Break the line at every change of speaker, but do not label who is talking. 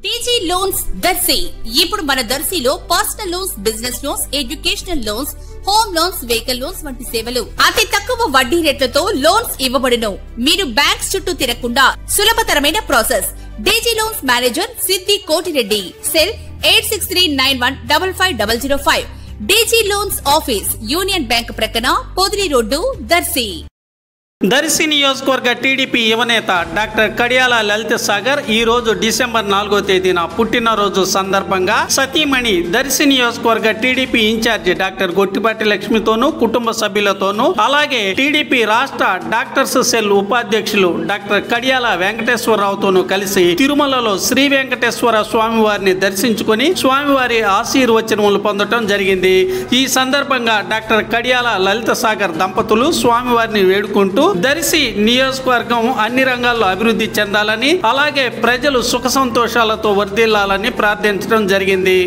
TG loans Darsi. ఇప్పుడు మన దర్శిలో personal loans, business loans, educational loans, home loans, vehicle loans వంటి సేవలు అతి తక్కువ వడ్డీ రేట్లతో లోన్స్ ఇవ్వబడును. మీరు బ్యాంక్స్ చుట్టూ తిరగకుండా సులభతరమైన ప్రాసెస్. డీజీ లోన్స్ మేనేజర్ సిద్ధి Koti Reddy. Cell 8639155005. DG loans office union bank ప్రక్కన, పొదిలి రోడ్డు, దర్శి.
దర్శి నియోజకవర్గ టీడీపీ యువనేత డాక్టర్ కడియాల లలిత సాగర్ ఈ రోజు డిసెంబర్ 4వ తేదీన పుట్టినరోజు సందర్భంగా సతీమణి దర్శి నియోజకవర్గ టీడీపీ ఇన్ఛార్జి డాక్టర్ గొట్టిపాటి లక్ష్మితోనూ కుటుంబ సభ్యులతోనూ అలాగే టీడీపీ రాష్ట్ర డాక్టర్స్ సెల్ ఉపాధ్యక్షులు డాక్టర్ కడియాల వెంకటేశ్వరరావుతోనూ కలిసి తిరుమలలో శ్రీ వెంకటేశ్వర స్వామివారిని దర్శించుకుని స్వామివారి ఆశీర్వచనములు పొందడం జరిగింది. ఈ సందర్భంగా డాక్టర్ కడియాల లలిత సాగర్ దంపతులు స్వామివారిని వేడుకుంటూ దర్శి నియోజకవర్గం అన్ని రంగాల్లో అభివృద్ధి చెందాలని అలాగే ప్రజలు సుఖ సంతోషాలతో వర్ధిల్లాలని ప్రార్థించడం జరిగింది.